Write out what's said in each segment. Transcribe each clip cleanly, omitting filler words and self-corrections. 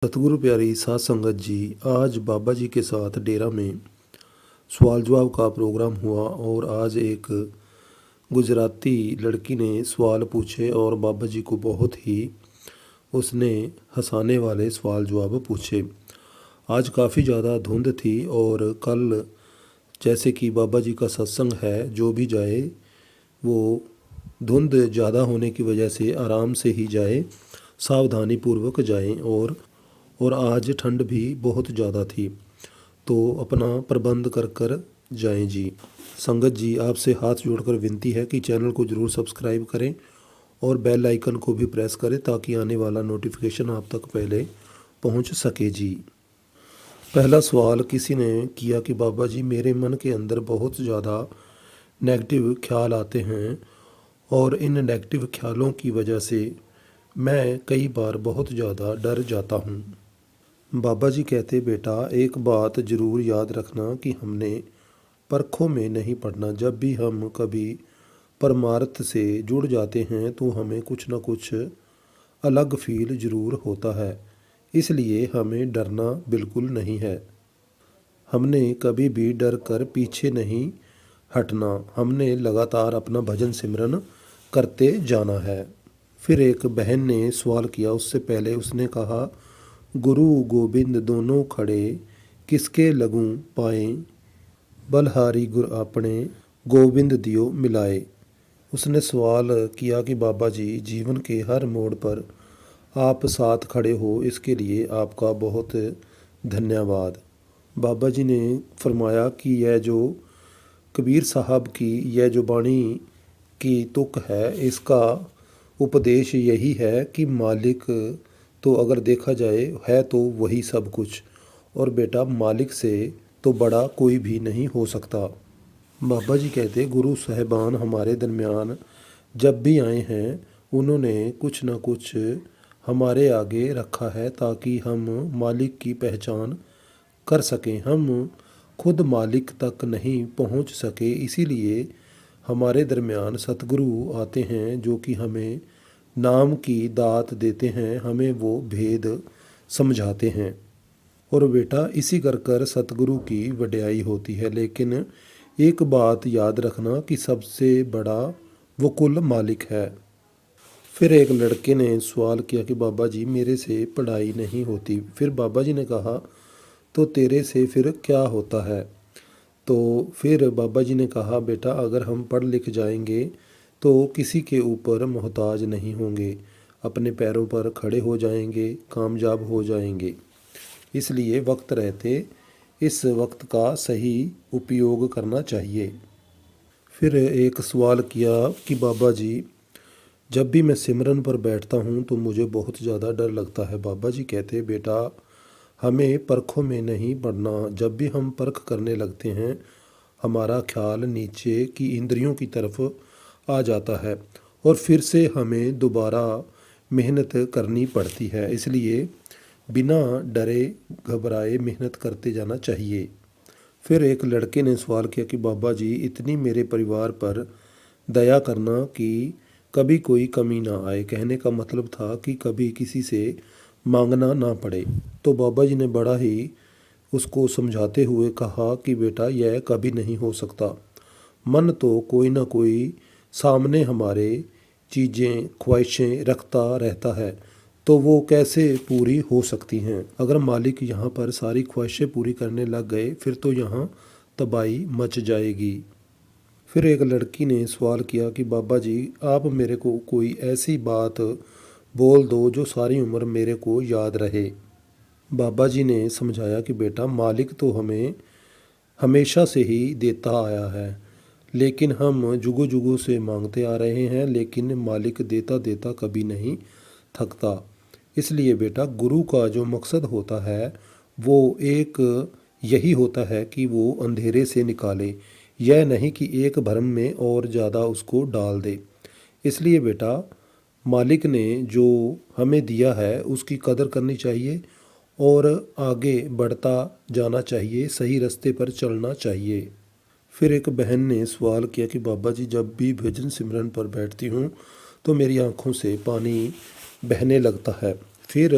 सतगुरु प्यारी साध संगत जी, आज बाबा जी के साथ डेरा में सवाल जवाब का प्रोग्राम हुआ और आज एक गुजराती लड़की ने सवाल पूछे और बाबा जी को बहुत ही उसने हंसाने वाले सवाल जवाब पूछे। आज काफ़ी ज़्यादा धुंध थी और कल जैसे कि बाबा जी का सत्संग है, जो भी जाए वो धुंध ज़्यादा होने की वजह से आराम से ही जाए, सावधानी पूर्वक जाएं। और आज ठंड भी बहुत ज़्यादा थी, तो अपना प्रबंध कर कर जाएं जी। संगत जी, आपसे हाथ जोड़कर विनती है कि चैनल को ज़रूर सब्सक्राइब करें और बेल आइकन को भी प्रेस करें ताकि आने वाला नोटिफिकेशन आप तक पहले पहुंच सके जी। पहला सवाल किसी ने किया कि बाबा जी, मेरे मन के अंदर बहुत ज़्यादा नेगेटिव ख्याल आते हैं और इन नेगेटिव ख्यालों की वजह से मैं कई बार बहुत ज़्यादा डर जाता हूँ। बाबा जी कहते, बेटा एक बात ज़रूर याद रखना कि हमने परखों में नहीं पड़ना। जब भी हम कभी परमार्थ से जुड़ जाते हैं तो हमें कुछ न कुछ अलग फील ज़रूर होता है, इसलिए हमें डरना बिल्कुल नहीं है। हमने कभी भी डर कर पीछे नहीं हटना, हमने लगातार अपना भजन सिमरन करते जाना है। फिर एक बहन ने सवाल किया, उससे पहले उसने कहा, गुरु गोबिंद दोनों खड़े किसके लगूं पाए, बलहारी गुर अपने गोविंद दियो मिलाए। उसने सवाल किया कि बाबा जी, जीवन के हर मोड़ पर आप साथ खड़े हो, इसके लिए आपका बहुत धन्यवाद। बाबा जी ने फरमाया कि यह जो कबीर साहब की यह जो बाणी की तुक है, इसका उपदेश यही है कि मालिक तो अगर देखा जाए है तो वही सब कुछ, और बेटा मालिक से तो बड़ा कोई भी नहीं हो सकता। बाबा जी कहते, गुरु साहिबान हमारे दरमियान जब भी आए हैं उन्होंने कुछ ना कुछ हमारे आगे रखा है ताकि हम मालिक की पहचान कर सकें। हम खुद मालिक तक नहीं पहुंच सके, इसीलिए हमारे दरमियान सतगुरु आते हैं जो कि हमें नाम की दात देते हैं, हमें वो भेद समझाते हैं। और बेटा इसी कर कर सतगुरु की वड्याई होती है। लेकिन एक बात याद रखना कि सबसे बड़ा वो कुल मालिक है। फिर एक लड़के ने सवाल किया कि बाबा जी, मेरे से पढ़ाई नहीं होती। फिर बाबा जी ने कहा, तो तेरे से फिर क्या होता है? तो फिर बाबा जी ने कहा, बेटा अगर हम पढ़ लिख जाएंगे तो किसी के ऊपर मोहताज नहीं होंगे, अपने पैरों पर खड़े हो जाएंगे, कामयाब हो जाएंगे। इसलिए वक्त रहते इस वक्त का सही उपयोग करना चाहिए। फिर एक सवाल किया कि बाबा जी, जब भी मैं सिमरन पर बैठता हूँ तो मुझे बहुत ज़्यादा डर लगता है। बाबा जी कहते, बेटा हमें परखों में नहीं पड़ना। जब भी हम परख करने लगते हैं हमारा ख्याल नीचे की इंद्रियों की तरफ आ जाता है और फिर से हमें दोबारा मेहनत करनी पड़ती है। इसलिए बिना डरे घबराए मेहनत करते जाना चाहिए। फिर एक लड़के ने सवाल किया कि बाबा जी, इतनी मेरे परिवार पर दया करना कि कभी कोई कमी ना आए। कहने का मतलब था कि कभी किसी से मांगना ना पड़े। तो बाबा जी ने बड़ा ही उसको समझाते हुए कहा कि बेटा यह कभी नहीं हो सकता। मन तो कोई ना कोई सामने हमारे चीज़ें ख्वाहिशें रखता रहता है, तो वो कैसे पूरी हो सकती हैं? अगर मालिक यहाँ पर सारी ख्वाहिशें पूरी करने लग गए फिर तो यहाँ तबाही मच जाएगी। फिर एक लड़की ने सवाल किया कि बाबा जी, आप मेरे को कोई ऐसी बात बोल दो जो सारी उम्र मेरे को याद रहे। बाबा जी ने समझाया कि बेटा मालिक तो हमें हमेशा से ही देता आया है, लेकिन हम जुगों जुगों से मांगते आ रहे हैं, लेकिन मालिक देता देता कभी नहीं थकता। इसलिए बेटा गुरु का जो मकसद होता है वो एक यही होता है कि वो अंधेरे से निकाले, यह नहीं कि एक भ्रम में और ज़्यादा उसको डाल दे। इसलिए बेटा मालिक ने जो हमें दिया है उसकी कदर करनी चाहिए और आगे बढ़ता जाना चाहिए, सही रास्ते पर चलना चाहिए। फिर एक बहन ने सवाल किया कि बाबा जी, जब भी भजन सिमरन पर बैठती हूँ तो मेरी आंखों से पानी बहने लगता है। फिर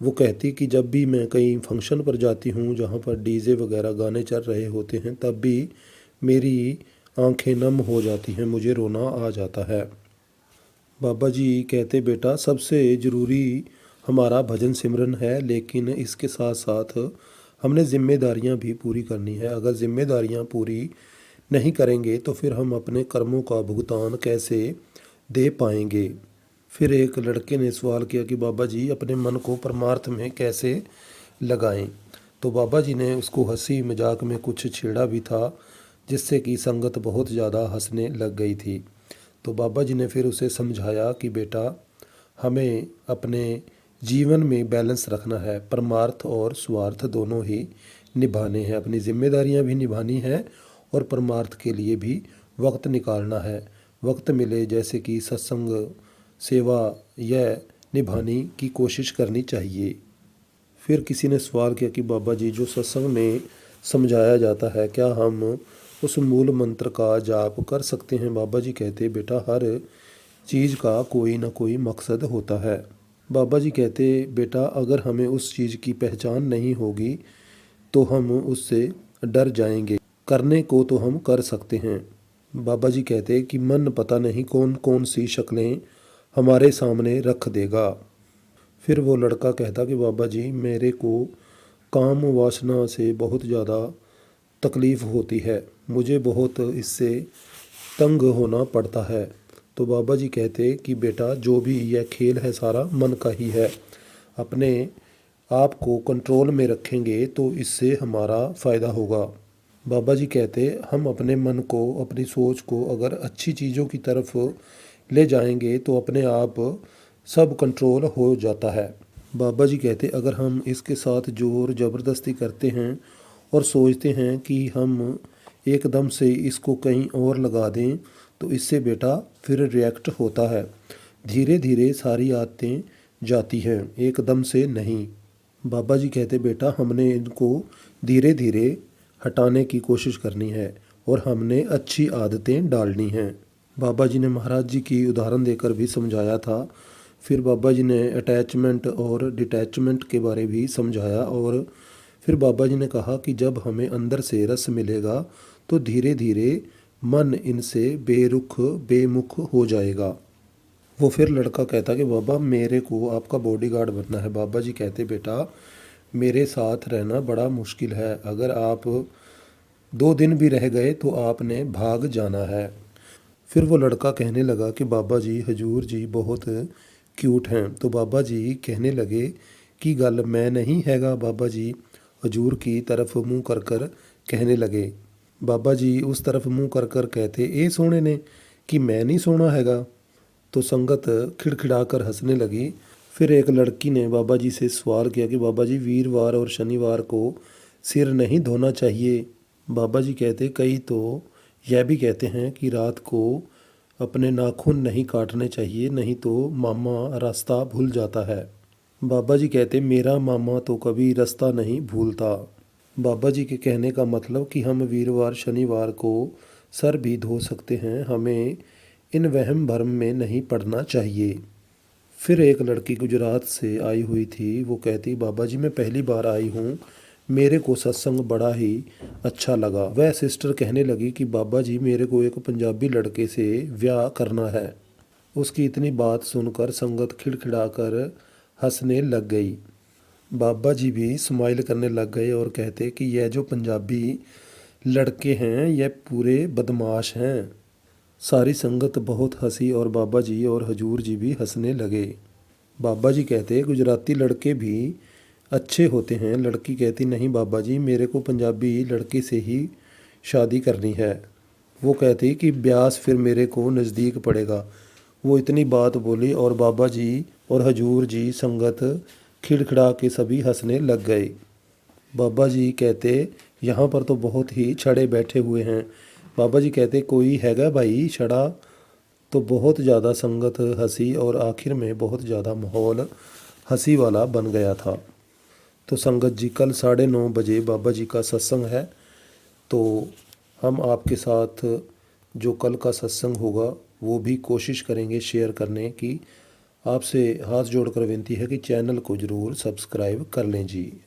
वो कहती कि जब भी मैं कहीं फंक्शन पर जाती हूँ जहाँ पर डीजे वगैरह गाने चल रहे होते हैं, तब भी मेरी आंखें नम हो जाती हैं, मुझे रोना आ जाता है। बाबा जी कहते बेटा सबसे ज़रूरी हमारा भजन सिमरन है, लेकिन इसके साथ साथ हमने जिम्मेदारियां भी पूरी करनी है। अगर जिम्मेदारियां पूरी नहीं करेंगे तो फिर हम अपने कर्मों का भुगतान कैसे दे पाएंगे। फिर एक लड़के ने सवाल किया कि बाबा जी अपने मन को परमार्थ में कैसे लगाएं। तो बाबा जी ने उसको हंसी मजाक में कुछ छेड़ा भी था, जिससे कि संगत बहुत ज़्यादा हंसने लग गई थी। तो बाबा जी ने फिर उसे समझाया कि बेटा हमें अपने जीवन में बैलेंस रखना है, परमार्थ और स्वार्थ दोनों ही निभाने हैं, अपनी जिम्मेदारियां भी निभानी हैं और परमार्थ के लिए भी वक्त निकालना है। वक्त मिले जैसे कि सत्संग सेवा यह निभाने की कोशिश करनी चाहिए। फिर किसी ने सवाल किया कि बाबा जी जो सत्संग में समझाया जाता है, क्या हम उस मूल मंत्र का जाप कर सकते हैं। बाबा जी कहते बेटा हर चीज़ का कोई ना कोई मकसद होता है। बाबा जी कहते बेटा अगर हमें उस चीज़ की पहचान नहीं होगी तो हम उससे डर जाएंगे, करने को तो हम कर सकते हैं। बाबा जी कहते कि मन पता नहीं कौन कौन सी शक्लें हमारे सामने रख देगा। फिर वो लड़का कहता कि बाबा जी मेरे को काम वासना से बहुत ज़्यादा तकलीफ़ होती है, मुझे बहुत इससे तंग होना पड़ता है। तो बाबा जी कहते कि बेटा जो भी यह खेल है सारा मन का ही है, अपने आप को कंट्रोल में रखेंगे तो इससे हमारा फ़ायदा होगा। बाबा जी कहते हम अपने मन को अपनी सोच को अगर अच्छी चीज़ों की तरफ ले जाएंगे तो अपने आप सब कंट्रोल हो जाता है। बाबा जी कहते अगर हम इसके साथ जोर ज़बरदस्ती करते हैं और सोचते हैं कि हम एकदम से इसको कहीं और लगा दें तो इससे बेटा फिर रिएक्ट होता है। धीरे धीरे सारी आदतें जाती हैं, एकदम से नहीं। बाबा जी कहते बेटा हमने इनको धीरे धीरे हटाने की कोशिश करनी है और हमने अच्छी आदतें डालनी हैं। बाबा जी ने महाराज जी की उदाहरण देकर भी समझाया था। फिर बाबा जी ने अटैचमेंट और डिटैचमेंट के बारे भी समझाया और फिर बाबा जी ने कहा कि जब हमें अंदर से रस मिलेगा तो धीरे धीरे मन इनसे बेरुख बेमुख हो जाएगा। वो फिर लड़का कहता कि बाबा मेरे को आपका बॉडीगार्ड बनना है। बाबा जी कहते बेटा मेरे साथ रहना बड़ा मुश्किल है, अगर आप 2 दिन भी रह गए तो आपने भाग जाना है। फिर वो लड़का कहने लगा कि बाबा जी हजूर जी बहुत क्यूट हैं। तो बाबा जी कहने लगे कि गल मैं नहीं हैगा। बाबा जी हजूर की तरफ मुंह कर कर कहने लगे। बाबा जी उस तरफ मुंह कर कर कहते ए सोहणे ने कि मैं नहीं सोहना हैगा। तो संगत खिड़खिड़ा कर हंसने लगी। फिर एक लड़की ने बाबा जी से सवाल किया कि बाबा जी वीरवार और शनिवार को सिर नहीं धोना चाहिए। बाबा जी कहते कई तो यह भी कहते हैं कि रात को अपने नाखून नहीं काटने चाहिए, नहीं तो मामा रास्ता भूल जाता है। बाबा जी कहते मेरा मामा तो कभी रास्ता नहीं भूलता। बाबा जी के कहने का मतलब कि हम वीरवार शनिवार को सर भी धो सकते हैं, हमें इन वहम भरम में नहीं पड़ना चाहिए। फिर एक लड़की गुजरात से आई हुई थी। वो कहती बाबा जी मैं पहली बार आई हूँ, मेरे को सत्संग बड़ा ही अच्छा लगा। वह सिस्टर कहने लगी कि बाबा जी मेरे को एक पंजाबी लड़के से ब्याह करना है। उसकी इतनी बात सुनकर संगत खिड़खिड़ाकर हंसने लग गई। बाबा जी भी स्माइल करने लग गए और कहते कि यह जो पंजाबी लड़के हैं यह पूरे बदमाश हैं। सारी संगत बहुत हंसी और बाबा जी और हजूर जी भी हंसने लगे। बाबा जी कहते गुजराती लड़के भी अच्छे होते हैं। लड़की कहती नहीं बाबा जी मेरे को पंजाबी लड़के से ही शादी करनी है। वो कहती कि ब्यास फिर मेरे को नज़दीक पड़ेगा। वो इतनी बात बोली और बाबा जी और हजूर जी संगत खिड़खिड़ा के सभी हंसने लग गए। बाबा जी कहते यहाँ पर तो बहुत ही छड़े बैठे हुए हैं। बाबा जी कहते कोई हैगा भाई छड़ा। तो बहुत ज़्यादा संगत हंसी और आखिर में बहुत ज़्यादा माहौल हंसी वाला बन गया था। तो संगत जी कल 9:30 बजे बाबा जी का सत्संग है। तो हम आपके साथ जो कल का सत्संग होगा वो भी कोशिश करेंगे शेयर करने की। आपसे हाथ जोड़कर विनती है कि चैनल को ज़रूर सब्सक्राइब कर लें जी।